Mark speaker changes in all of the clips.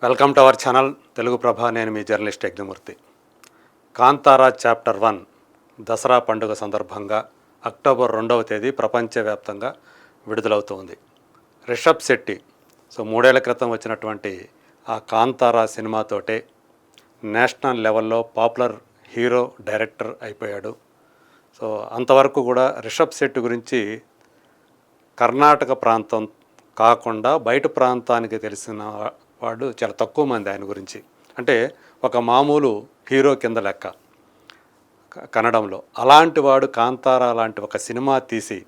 Speaker 1: Welcome to our channel Telugu Prabha. నేను మీ journalist Yagnamurthy. Kantara chapter 1 Dasara పండుగ సందర్భంగా అక్టోబర్ 2వ తేదీ ప్రపంచవ్యాప్తంగా విడుదలవుతుంది. రిషబ్ శెట్టి 3 ఏళ్ల క్రితం వచ్చినటువంటి ఆ కాంతారా సినిమాతోటే నేషనల్ లెవెల్లో పాపులర్ హీరో డైరెక్టర్ అయిపోయాడు. అంతవరకు కూడా రిషబ్ శెట్టి గురించి కర్ణాటక ప్రాంతం కాకుండా బయట ప్రాంతానికి తెలిసిన వాడు చాలా తక్కువ మంది ఆయన గురించి. అంటే ఒక మామూలు హీరో కింద లెక్క కన్నడంలో. అలాంటి వాడు కాంతారా లాంటి ఒక సినిమా తీసి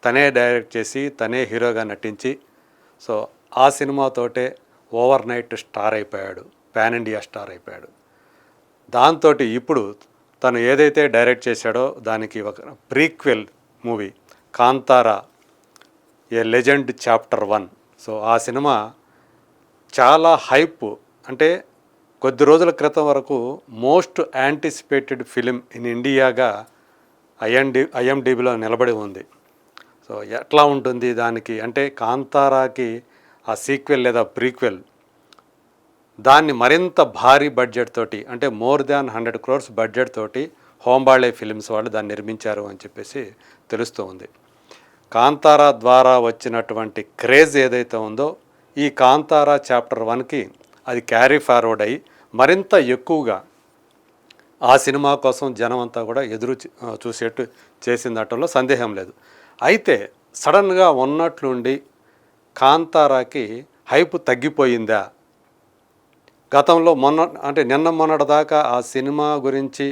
Speaker 1: తనే డైరెక్ట్ చేసి తనే హీరోగా నటించి ఆ సినిమాతోటే ఓవర్ నైట్ స్టార్ అయిపోయాడు, పాన్ ఇండియా స్టార్ అయిపోయాడు. దాంతో ఇప్పుడు తను ఏదైతే డైరెక్ట్ చేశాడో దానికి ఒక prequel movie Kantara a legend chapter 1. ఆ సినిమా చాలా హైప్. అంటే కొద్ది రోజుల క్రితం వరకు మోస్ట్ యాంటిసిపేటెడ్ ఫిలిం ఇన్ ఇండియాగా ఐఎండిబిలో నిలబడి ఉంది. ఎట్లా ఉంటుంది దానికి అంటే కాంతారాకి ఆ సీక్వెల్ లేదా ప్రీక్వెల్ దాన్ని మరింత భారీ బడ్జెట్ తోటి, అంటే మోర్ దాన్ 100 crores బడ్జెట్ తోటి హోంబాళే ఫిలిమ్స్ వాళ్ళు దాన్ని నిర్మించారు అని చెప్పేసి తెలుస్తూ ఉంది. కాంతారా ద్వారా వచ్చినటువంటి క్రేజ్ ఏదైతే ఉందో ఈ కాంతారా చాప్టర్ 1కి అది క్యారీ ఫార్వర్డ్ అయ్యి మరింత ఎక్కువగా ఆ సినిమా కోసం జనం అంతా కూడా ఎదురు చూసేట్టు చేసిందటంలో సందేహం లేదు. అయితే సడన్గా ఉన్నట్లుండి కాంతారాకి హైప్ తగ్గిపోయిందా? గతంలో నిన్న మొన్నటి దాకా ఆ సినిమా గురించి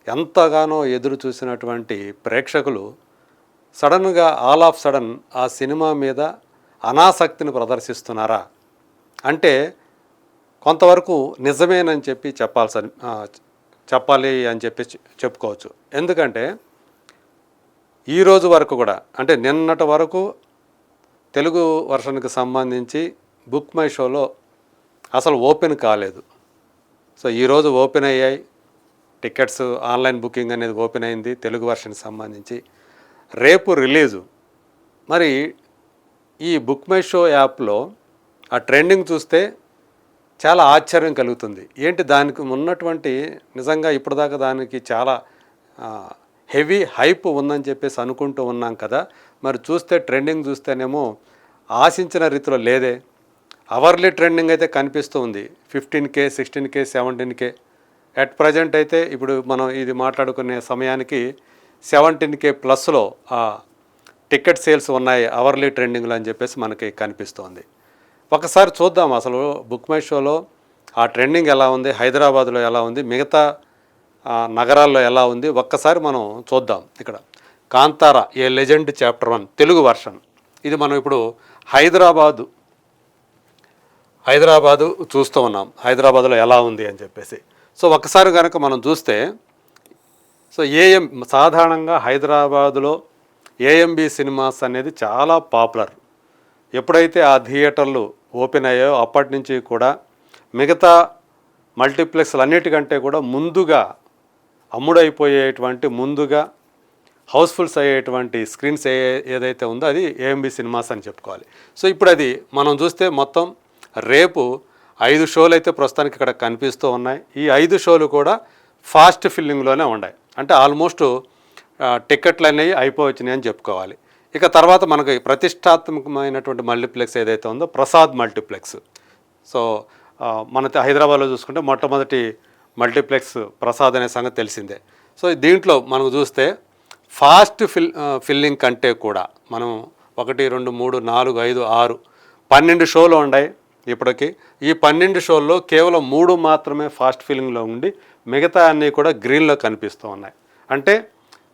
Speaker 1: ఎంతగానో ఎదురు చూసినటువంటి ప్రేక్షకులు సడన్గా ఆల్ ఆఫ్ సడన్ ఆ సినిమా మీద అనాసక్తిని ప్రదర్శిస్తున్నారా అంటే కొంతవరకు నిజమేనని చెప్పి చెప్పాలి అని చెప్పి చెప్పుకోవచ్చు. ఎందుకంటే ఈరోజు వరకు కూడా, అంటే నిన్నటి వరకు తెలుగు వర్షన్కి సంబంధించి బుక్ మై షోలో అసలు ఓపెన్ కాలేదు. ఈరోజు ఓపెన్ అయ్యాయి టికెట్స్, ఆన్లైన్ బుకింగ్ అనేది ఓపెన్ అయింది తెలుగు వర్షన్కి సంబంధించి. రేపు రిలీజు. మరి ఈ బుక్ మై షో యాప్లో ఆ ట్రెండింగ్ చూస్తే చాలా ఆశ్చర్యం కలుగుతుంది. ఏంటి దానికి ఉన్నటువంటి నిజంగా ఇప్పటిదాకా దానికి చాలా హెవీ హైప్ ఉందని చెప్పేసి అనుకుంటూ ఉన్నాం కదా. మరి చూస్తే ట్రెండింగ్ చూస్తేనేమో ఆశించిన రీతిలో లేదే. అవర్లీ ట్రెండింగ్ అయితే కనిపిస్తూ ఉంది 15K, 16K, 17K. At present అయితే ఇప్పుడు మనం ఇది మాట్లాడుకునే సమయానికి 17K ప్లస్లో ఆ టికెట్ సేల్స్ ఉన్నాయి అవర్లీ ట్రెండింగ్లో అని చెప్పేసి మనకి కనిపిస్తోంది. ఒకసారి చూద్దాం అసలు బుక్ మై షోలో ఆ ట్రెండింగ్ ఎలా ఉంది, హైదరాబాద్లో ఎలా ఉంది, మిగతా నగరాల్లో ఎలా ఉంది ఒక్కసారి మనం చూద్దాం. ఇక్కడ Kantara a legend chapter 1 Telugu version. ఇది మనం ఇప్పుడు హైదరాబాదు చూస్తూ ఉన్నాం, హైదరాబాద్లో ఎలా ఉంది అని చెప్పేసి. ఒక్కసారి కనుక మనం చూస్తే సాధారణంగా హైదరాబాదులో ఏఎంబి సినిమాస్ అనేది చాలా పాపులర్. ఎప్పుడైతే ఆ థియేటర్లు ఓపెన్ అయ్యాయో అప్పటి నుంచి కూడా మిగతా మల్టీప్లెక్స్లు అన్నిటికంటే కూడా ముందుగా అమ్ముడైపోయేటువంటి, ముందుగా హౌస్ఫుల్స్ అయ్యేటువంటి స్క్రీన్స్ ఏదైతే ఉందో అది ఏఎంబి సినిమాస్ అని చెప్పుకోవాలి. ఇప్పుడు అది మనం చూస్తే మొత్తం రేపు 5 షోలు అయితే ప్రస్తుతానికి ఇక్కడ కనిపిస్తూ ఉన్నాయి. ఈ 5 షోలు కూడా ఫాస్ట్ ఫిల్లింగ్లోనే ఉన్నాయి. అంటే ఆల్మోస్ట్ టికెట్లు అనేవి అయిపోవచ్చినాయి అని చెప్పుకోవాలి. ఇక తర్వాత మనకి ప్రతిష్టాత్మకమైనటువంటి మల్టీప్లెక్స్ ఏదైతే ఉందో ప్రసాద్ మల్టీప్లెక్స్. మన హైదరాబాద్లో చూసుకుంటే మొట్టమొదటి మల్టీప్లెక్స్ ప్రసాద్ అనే సంగతి తెలిసిందే. దీంట్లో మనం చూస్తే ఫాస్ట్ ఫిల్లింగ్ కంటే కూడా మనం 1, 2, 3, 4, 5, 6, 12 షోలు ఉన్నాయి ఇప్పటికి. ఈ 12 షోల్లో కేవలం 3 మాత్రమే ఫాస్ట్ ఫిల్లింగ్లో ఉండి మిగతా అన్నీ కూడా గ్రీన్లో కనిపిస్తూ ఉన్నాయి. అంటే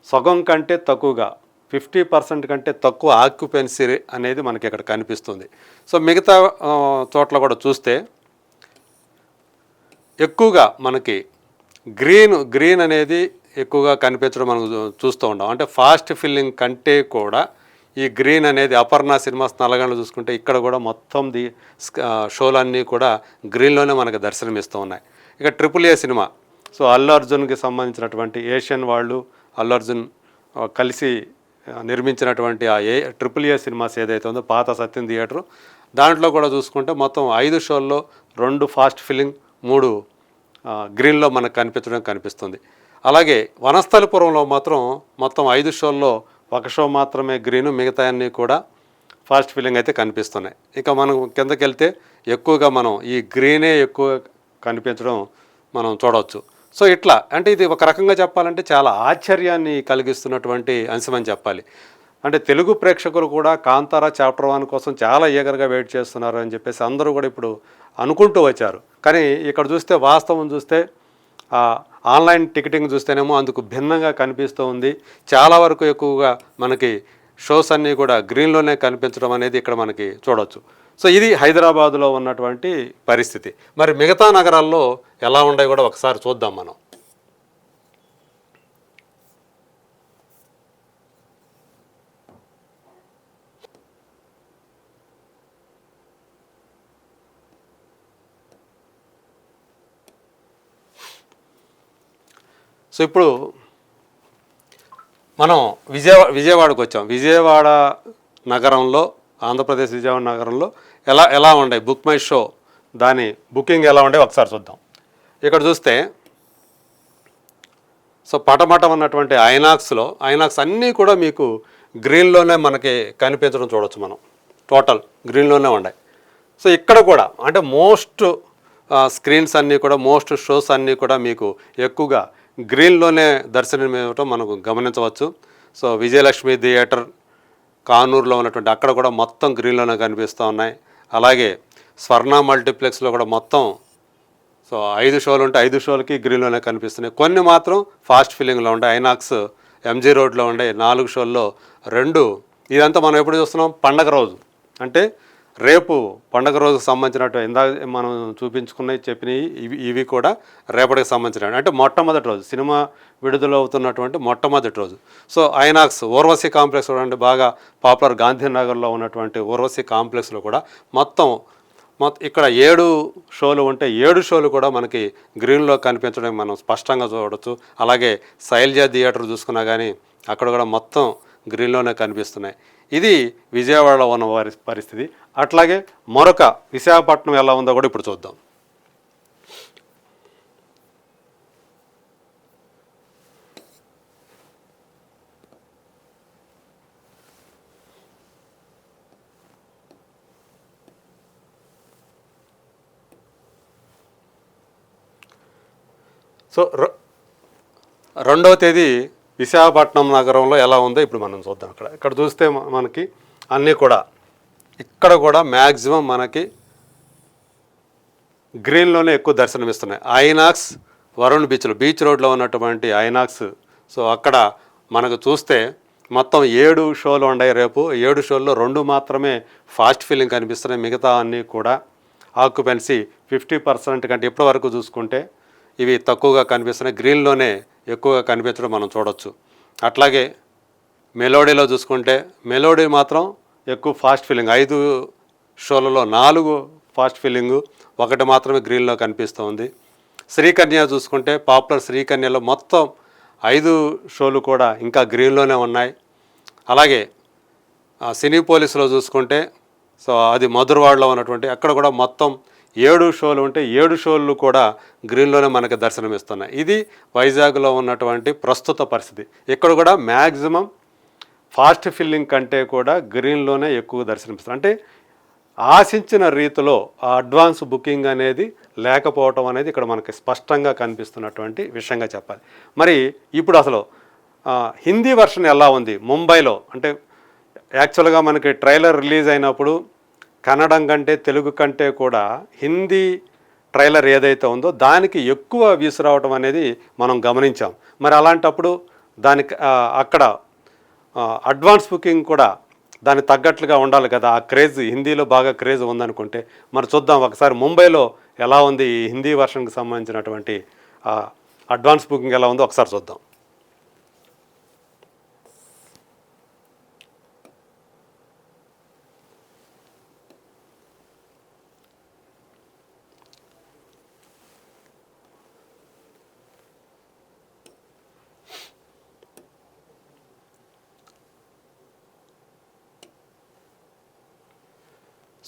Speaker 1: సగం కంటే తక్కువగా 50% కంటే తక్కువ ఆక్యుపెన్సీ అనేది మనకి ఇక్కడ కనిపిస్తుంది. మిగతా చోట్ల కూడా చూస్తే ఎక్కువగా మనకి గ్రీన్ అనేది ఎక్కువగా కనిపించడం మనం చూస్తూ ఉంటాం. అంటే ఫాస్ట్ ఫిల్లింగ్ కంటే కూడా ఈ గ్రీన్ అనేది అపర్ణ సినిమాస్ నల్లగండ్లు చూసుకుంటే ఇక్కడ కూడా మొత్తం షోలన్నీ కూడా గ్రీన్లోనే మనకు దర్శనమిస్తూ ఉన్నాయి. ఇక AAA సినిమా అల్లు అర్జున్కి సంబంధించినటువంటి ఏషియన్ వాళ్ళు అల్లు అర్జున్ కలిసి నిర్మించినటువంటి ఆ AAA సినిమాస్ ఏదైతే ఉందో పాత సత్యం థియేటరు, దాంట్లో కూడా చూసుకుంటే మొత్తం 5 షోల్లో 2 ఫాస్ట్ ఫిల్లింగ్, 3 గ్రీన్లో మనకు కనిపిస్తుంది. అలాగే వనస్థలిపురంలో మాత్రం మొత్తం 5 షోల్లో 1 షో మాత్రమే గ్రీను, మిగతా అన్నీ కూడా ఫాస్ట్ ఫిల్లింగ్ అయితే కనిపిస్తున్నాయి. ఇక మనం కిందకి వెళ్తే ఎక్కువగా మనం ఈ గ్రీనే ఎక్కువ కనిపించడం మనం చూడవచ్చు. సో ఇట్లా అంటే ఇది ఒక రకంగా చెప్పాలంటే చాలా ఆశ్చర్యాన్ని కలిగిస్తున్నటువంటి అంశం అని చెప్పాలి. అంటే తెలుగు ప్రేక్షకులు కూడా కాంతారా చాప్టర్ 1 కోసం చాలా ఈగర్గా వెయిట్ చేస్తున్నారు అని చెప్పేసి అందరూ కూడా ఇప్పుడు అనుకుంటూ వచ్చారు. కానీ ఇక్కడ చూస్తే వాస్తవం చూస్తే ఆన్లైన్ టికెటింగ్ చూస్తేనేమో అందుకు భిన్నంగా కనిపిస్తూ ఉంది. చాలా వరకు ఎక్కువగా మనకి షోస్ అన్నీ కూడా గ్రీన్లోనే కనిపించడం అనేది ఇక్కడ మనకి చూడవచ్చు. సో ఇది హైదరాబాదులో ఉన్నటువంటి పరిస్థితి. మరి మిగతా నగరాల్లో ఎలా ఉన్నాయో కూడా ఒకసారి చూద్దాం మనం. సో ఇప్పుడు మనం విజయవాడకు వచ్చాం. విజయవాడ నగరంలో, ఆంధ్రప్రదేశ్ విజయవాడ నగరంలో ఎలా ఉన్నాయి బుక్ మై షో దాని బుకింగ్ ఎలా ఉండే ఒకసారి చూద్దాం. ఇక్కడ చూస్తే సో పటమటం ఉన్నటువంటి ఐనాక్స్ అన్నీ కూడా మీకు గ్రీన్లోనే మనకి కనిపించడం చూడవచ్చు. మనం టోటల్ గ్రీన్లోనే ఉన్నాయి. సో ఇక్కడ కూడా అంటే మోస్ట్ స్క్రీన్స్ అన్నీ కూడా, మోస్ట్ షోస్ అన్నీ కూడా మీకు ఎక్కువగా గ్రీన్లోనే దర్శనం ఇవ్వటం మనకు గమనించవచ్చు. సో విజయలక్ష్మి థియేటర్ కానూరులో ఉన్నటువంటి అక్కడ కూడా మొత్తం గ్రీన్లోనే కనిపిస్తూ ఉన్నాయి. అలాగే స్వర్ణ మల్టీప్లెక్స్లో కూడా మొత్తం సో 5 షోలు ఉంటే 5 షోలకి గ్రీన్లోనే కనిపిస్తున్నాయి. కొన్ని మాత్రం ఫాస్ట్ ఫిల్లింగ్లో ఉంటాయి. ఐనాక్స్ ఎంజీ రోడ్లో ఉండే 4 షోల్లో 2. ఇదంతా మనం ఎప్పుడు చూస్తున్నాం పండగ రోజు, అంటే రేపు పండగ రోజుకు సంబంధించినట్టు ఇందాక మనం చెప్పినవి ఇవి కూడా రేపటికి సంబంధించినవి. అంటే మొట్టమొదటి రోజు సినిమా విడుదలవుతున్నటువంటి మొట్టమొదటి రోజు. సో ఐనాక్స్ ఊర్వశి కాంప్లెక్స్ చూడండి, బాగా పాపులర్ గాంధీనగర్లో ఉన్నటువంటి ఊర్వశి కాంప్లెక్స్లో కూడా మొత్తం ఇక్కడ 7 షోలు ఉంటే 7 షోలు కూడా మనకి గ్రీన్లో కనిపించడం మనం స్పష్టంగా చూడవచ్చు. అలాగే శైలజ థియేటర్ చూసుకున్నా కానీ అక్కడ కూడా మొత్తం గ్రీన్లోనే కనిపిస్తున్నాయి. ఇది విజయవాడలో ఉన్న వారి పరిస్థితి. అట్లాగే మరొక విశాఖపట్నం ఎలా ఉందో కూడా ఇప్పుడు చూద్దాం. సో 2వ తేదీ విశాఖపట్నం నగరంలో ఎలా ఉందో ఇప్పుడు మనం చూద్దాం. ఇక్కడ చూస్తే మనకి అన్నీ కూడా ఇక్కడ కూడా మ్యాక్సిమం మనకి గ్రీన్లోనే ఎక్కువ దర్శనమిస్తున్నాయి. ఐనాక్స్ వరుణ్ బీచ్ రోడ్లో ఉన్నటువంటి ఐనాక్స్. సో అక్కడ మనకు చూస్తే మొత్తం 7 షోలు ఉన్నాయి రేపు. 7 షోల్లో 2 మాత్రమే ఫాస్ట్ ఫిల్లింగ్ కనిపిస్తున్నాయి. మిగతా అన్నీ కూడా ఆక్యుపెన్సీ 50% కంటే ఇప్పటి వరకు చూసుకుంటే ఇవి తక్కువగా కనిపిస్తున్నాయి. గ్రీన్లోనే ఎక్కువగా కనిపించడం మనం చూడవచ్చు. అట్లాగే మెలోడీలో చూసుకుంటే మెలోడీ మాత్రం ఎక్కువ ఫాస్ట్ ఫిల్లింగ్. 5 షోలలో 4 ఫాస్ట్ ఫిల్లింగు, 1 మాత్రమే గ్రీన్లో కనిపిస్తూ ఉంది. శ్రీకన్య చూసుకుంటే పాపులర్ శ్రీకన్యలో మొత్తం 5 షోలు కూడా ఇంకా గ్రీన్లోనే ఉన్నాయి. అలాగే సినీ పోలీసులో చూసుకుంటే సో అది మధురవాడలో ఉన్నటువంటి అక్కడ కూడా మొత్తం 7 షోలు ఉంటే 7 షోలు కూడా గ్రీన్లోనే మనకి దర్శనమిస్తున్నాయి. ఇది వైజాగ్లో ఉన్నటువంటి ప్రస్తుత పరిస్థితి. ఇక్కడ కూడా మ్యాక్సిమం ఫాస్ట్ ఫిల్లింగ్ కంటే కూడా గ్రీన్లోనే ఎక్కువ దర్శనమిస్తుంది. అంటే ఆశించిన రీతిలో ఆ అడ్వాన్స్ బుకింగ్ అనేది లేకపోవటం అనేది ఇక్కడ మనకి స్పష్టంగా కనిపిస్తున్నటువంటి విషయంగా చెప్పాలి. మరి ఇప్పుడు అసలు హిందీ వర్షన్ ఎలా ఉంది ముంబైలో? అంటే యాక్చువల్గా మనకి ట్రైలర్ రిలీజ్ అయినప్పుడు కన్నడం కంటే తెలుగు కంటే కూడా హిందీ ట్రైలర్ ఏదైతే ఉందో దానికి ఎక్కువ వ్యూస్ రావటం అనేది మనం గమనించాం. మరి అలాంటప్పుడు దానికి అక్కడ అడ్వాన్స్ బుకింగ్ కూడా దానికి తగ్గట్లుగా ఉండాలి కదా. ఆ క్రేజ్ హిందీలో బాగా క్రేజ్ ఉందనుకుంటే మరి చూద్దాం ఒకసారి ముంబైలో ఎలా ఉంది ఈ హిందీ వర్షన్కి సంబంధించినటువంటి అడ్వాన్స్ బుకింగ్ ఎలా ఉందో ఒకసారి చూద్దాం.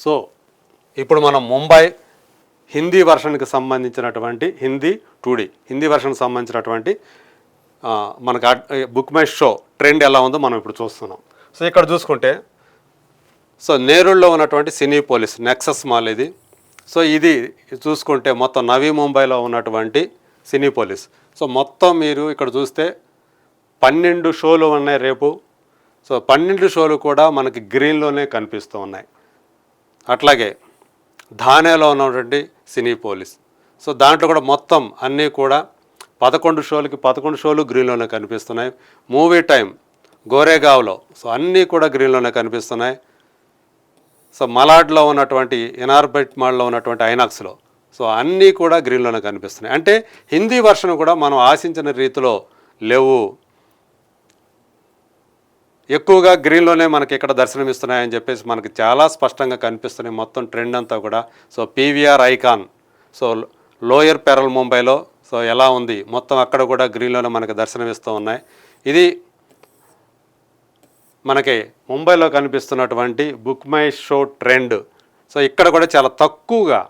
Speaker 1: సో ఇప్పుడు మనం ముంబై హిందీ వర్షన్కి సంబంధించినటువంటి హిందీ వర్షన్కి సంబంధించినటువంటి మనకు బుక్ మై షో ట్రెండ్ ఎలా ఉందో మనం ఇప్పుడు చూస్తున్నాం. సో ఇక్కడ చూసుకుంటే సో నేరుల్లో ఉన్నటువంటి సినీ పోలీస్ నెక్సస్ మాల్ ఇది. సో ఇది చూసుకుంటే మొత్తం నవీ ముంబైలో ఉన్నటువంటి సినీ పోలీస్. సో మొత్తం మీరు ఇక్కడ చూస్తే 12 షోలు ఉన్నాయి రేపు. సో 12 షోలు కూడా మనకి గ్రీన్లోనే కనిపిస్తూ ఉన్నాయి. అట్లాగే ధానేలో ఉన్నటువంటి సినీ పోలీస్. సో దాంట్లో కూడా మొత్తం అన్నీ కూడా 11 షోలు గ్రీన్లోనే కనిపిస్తున్నాయి. మూవీ టైం గోరేగావ్లో సో అన్నీ కూడా గ్రీన్లోనే కనిపిస్తున్నాయి. సో మలాడ్లో ఉన్నటువంటి ఎనార్బైట్ మాల్లో ఉన్నటువంటి ఐనాక్స్లో సో అన్నీ కూడా గ్రీన్లోనే కనిపిస్తున్నాయి. అంటే హిందీ వర్షన్ కూడా మనం ఆశించిన రీతిలో లేవు, ఎక్కువగా గ్రీన్లోనే మనకి ఇక్కడ దర్శనమిస్తున్నాయని చెప్పేసి మనకి చాలా స్పష్టంగా కనిపిస్తున్నాయి మొత్తం ట్రెండ్ అంతా కూడా. So PVR icon so lower pearl ముంబైలో సో ఎలా ఉంది మొత్తం అక్కడ కూడా గ్రీన్లోనే మనకి దర్శనమిస్తూ ఉన్నాయి. ఇది మనకి ముంబైలో కనిపిస్తున్నటువంటి book my show trend. So ఇక్కడ కూడా చాలా తక్కువగా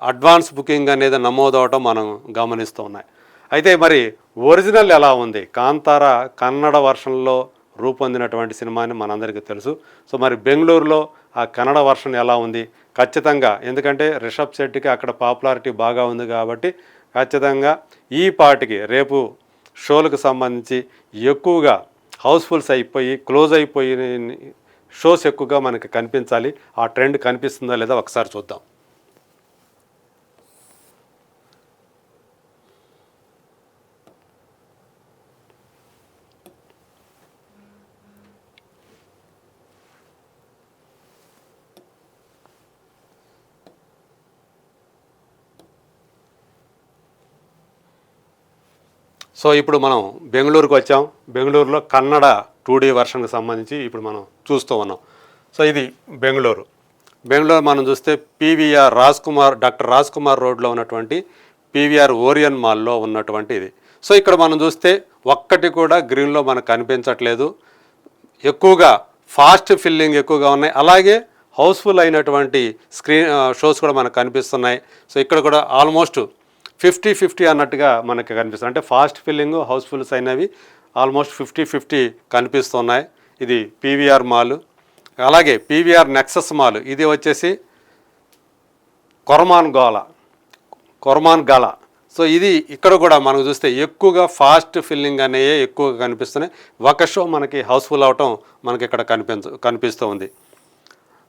Speaker 1: అడ్వాన్స్ బుకింగ్ అనేది నమోదవటం మనం గమనిస్తూ ఉన్నాయి. అయితే మరి ఒరిజినల్ ఎలా ఉంది? కాంతార కన్నడ వర్షన్లో రూపొందినటువంటి సినిమాని మనందరికీ తెలుసు. సో మరి బెంగళూరులో ఆ కన్నడ వర్షన్ ఎలా ఉంది? ఖచ్చితంగా, ఎందుకంటే రిషబ్ శెట్టికి అక్కడ పాపులారిటీ బాగా ఉంది కాబట్టి ఖచ్చితంగా ఈ పాటికి రేపు షోలకు సంబంధించి ఎక్కువగా హౌస్ఫుల్స్ అయిపోయి క్లోజ్ అయిపోయి షోస్ ఎక్కువగా మనకి కనిపించాలి. ఆ ట్రెండ్ కనిపిస్తుందా లేదా ఒకసారి చూద్దాం. సో ఇప్పుడు మనం బెంగళూరుకు వచ్చాం. బెంగళూరులో కన్నడ 2D వర్షన్కి సంబంధించి ఇప్పుడు మనం చూస్తూ ఉన్నాం. సో ఇది బెంగళూరు మనం చూస్తే పీవీఆర్ డాక్టర్ రాజ్ కుమార్ రోడ్లో ఉన్నటువంటి పీవీఆర్ ఓరియన్ మాల్లో ఉన్నటువంటి ఇది. సో ఇక్కడ మనం చూస్తే ఒక్కటి కూడా గ్రీన్లో మనకు కనిపించట్లేదు. ఎక్కువగా ఫాస్ట్ ఫిల్లింగ్ ఎక్కువగా ఉన్నాయి. అలాగే హౌస్ఫుల్ అయినటువంటి షోస్ కూడా మనకు కనిపిస్తున్నాయి. సో ఇక్కడ కూడా ఆల్మోస్ట్ 50-50 అన్నట్టుగా మనకి కనిపిస్తుంది. అంటే ఫాస్ట్ ఫిల్లింగ్ హౌస్ఫుల్స్ అయినవి ఆల్మోస్ట్ 50-50 కనిపిస్తున్నాయి. ఇది పీవీఆర్ మాల్. అలాగే పీవీఆర్ నెక్సస్ మాల్ ఇది వచ్చేసి కొర్మాన్ గాలా. సో ఇది ఇక్కడ కూడా మనకు చూస్తే ఎక్కువగా ఫాస్ట్ ఫిల్లింగ్ అనేవి ఎక్కువగా కనిపిస్తున్నాయి. ఒక షో మనకి హౌస్ఫుల్ అవటం మనకి ఇక్కడ కనిపిస్తూ ఉంది.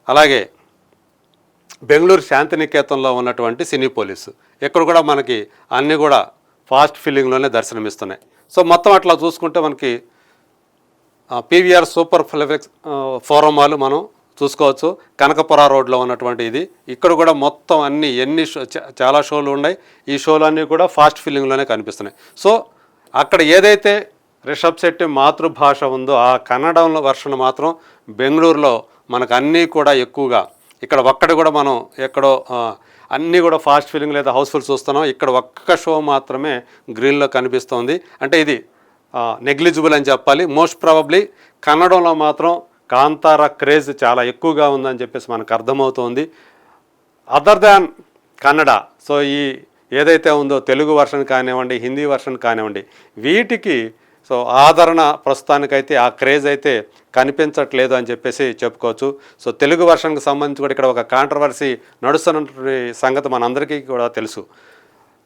Speaker 1: అలాగే బెంగళూరు శాంతినికేతన్లో ఉన్నటువంటి సినీ పోలీసు ఇక్కడ కూడా మనకి అన్నీ కూడా ఫాస్ట్ ఫిల్లింగ్లోనే దర్శనమిస్తున్నాయి. సో మొత్తం అట్లా చూసుకుంటే మనకి PVR super flex forum mall మనం చూసుకోవచ్చు. కనకపుర రోడ్లో ఉన్నటువంటి ఇది. ఇక్కడ కూడా మొత్తం చాలా షోలు ఉన్నాయి. ఈ షోలు అన్నీ కూడా ఫాస్ట్ ఫిల్లింగ్లోనే కనిపిస్తున్నాయి. సో అక్కడ ఏదైతే రిషబ్ శెట్టి మాతృభాష ఉందో ఆ కన్నడంలో వర్షన్ మాత్రం బెంగళూరులో మనకు అన్నీ కూడా ఎక్కువగా, ఇక్కడ ఒక్కటి కూడా మనం ఎక్కడో అన్నీ కూడా ఫాస్ట్ ఫిల్లింగ్ లేదా హౌస్ఫుల్ చూస్తున్నాం. ఇక్కడ ఒక్క షో మాత్రమే గ్రీన్లో కనిపిస్తుంది. అంటే ఇది నెగ్లిజిబుల్ అని చెప్పాలి. మోస్ట్ ప్రాబబ్లీ కన్నడంలో మాత్రం కాంతార క్రేజ్ చాలా ఎక్కువగా ఉందని చెప్పేసి మనకు అర్థమవుతుంది. అదర్ దాన్ కన్నడ సో ఈ ఏదైతే ఉందో తెలుగు వర్షన్ కానివ్వండి, హిందీ వర్షన్ కానివ్వండి, వీటికి సో ఆదరణ ప్రస్తుతానికైతే ఆ క్రేజ్ అయితే కనిపించట్లేదు అని చెప్పేసి చెప్పుకోవచ్చు. సో తెలుగు వర్షన్కి సంబంధించి కూడా ఇక్కడ ఒక కాంట్రవర్సీ నడుస్తున్నటువంటి సంగతి మనందరికీ కూడా తెలుసు.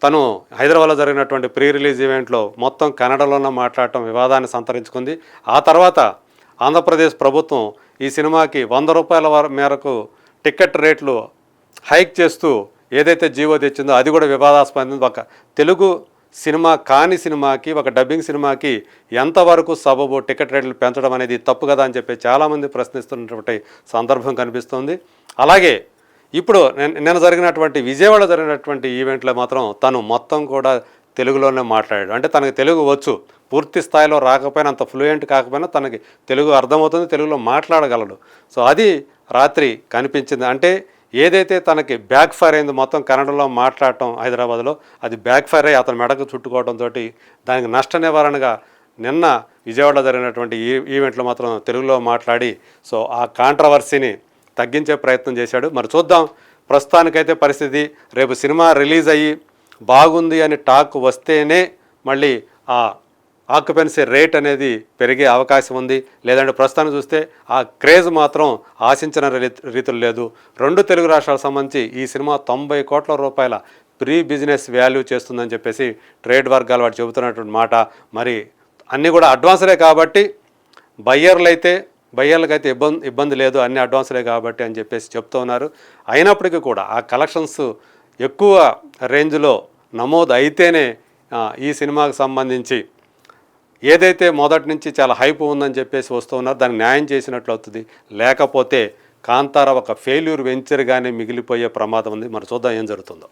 Speaker 1: తను హైదరాబాద్లో జరిగినటువంటి ప్రీ రిలీజ్ ఈవెంట్లో మొత్తం కన్నడలోనే మాట్లాడటం వివాదాన్ని సంతరించుకుంది. ఆ తర్వాత ఆంధ్రప్రదేశ్ ప్రభుత్వం ఈ సినిమాకి 100 రూపాయల మేరకు టికెట్ రేట్లు హైక్ చేస్తూ ఏదైతే జీవో తెచ్చిందో అది కూడా వివాదాస్పదం. ఒక తెలుగు సినిమా కాని సినిమాకి, ఒక డబ్బింగ్ సినిమాకి ఎంతవరకు సబబు టికెట్ రేట్లు పెంచడం అనేది తప్పు కదా అని చెప్పి చాలామంది ప్రశ్నిస్తున్నటువంటి సందర్భం కనిపిస్తుంది. అలాగే ఇప్పుడు నిన్న జరిగినటువంటి విజయవాడ జరిగినటువంటి ఈవెంట్లో మాత్రం తను మొత్తం కూడా తెలుగులోనే మాట్లాడాడు. అంటే తనకి తెలుగు వచ్చు, పూర్తి స్థాయిలో రాకపోయినా, అంత ఫ్లూయెంట్ కాకపోయినా తనకి తెలుగు అర్థమవుతుంది, తెలుగులో మాట్లాడగలడు. సో అది రాత్రి కనిపించింది. అంటే ఏదైతే తనకి బ్యాక్ ఫైర్ అయింది మొత్తం కన్నడలో మాట్లాడటం హైదరాబాద్లో, అది బ్యాక్ ఫైర్ అయ్యి అతని మెడకు చుట్టుకోవడంతో దానికి నష్ట నివారణగా నిన్న విజయవాడలో జరిగినటువంటి ఈవెంట్లో మాత్రం తెలుగులో మాట్లాడి సో ఆ కాంట్రవర్సీని తగ్గించే ప్రయత్నం చేశాడు. మరి చూద్దాం ప్రస్తుతానికైతే పరిస్థితి రేపు సినిమా రిలీజ్ అయ్యి బాగుంది అని టాక్ వస్తేనే మళ్ళీ ఆ ఆక్యుపెన్సీ రేట్ అనేది పెరిగే అవకాశం ఉంది. లేదంటే ప్రస్తుతానికి చూస్తే ఆ క్రేజ్ మాత్రం ఆశించిన రీతులు లేదు. 2 తెలుగు రాష్ట్రాలకు సంబంధించి ఈ సినిమా 90 కోట్ల రూపాయల ప్రీ బిజినెస్ వాల్యూ చేస్తుందని చెప్పేసి ట్రేడ్ వర్గాలు వాడు చెబుతున్నటువంటి మాట. మరి అన్నీ కూడా అడ్వాన్స్లే కాబట్టి బయ్యర్లకైతే ఇబ్బంది లేదు, అన్ని అడ్వాన్స్లే కాబట్టి అని చెప్పేసి చెప్తూ ఉన్నారు. అయినప్పటికీ కూడా ఆ కలెక్షన్స్ ఎక్కువ రేంజ్లో నమోదు అయితేనే ఈ సినిమాకు సంబంధించి ఏదైతే మొదటి నుంచి చాలా హైప్ ఉందని చెప్పేసి వస్తూ ఉన్నారు దానికి న్యాయం చేసినట్లు అవుతుంది. లేకపోతే కాంతార ఒక ఫెయిల్యూర్ వెంచర్గానే మిగిలిపోయే ప్రమాదం ఉంది. మరి చూద్దాం ఏం జరుగుతుందో.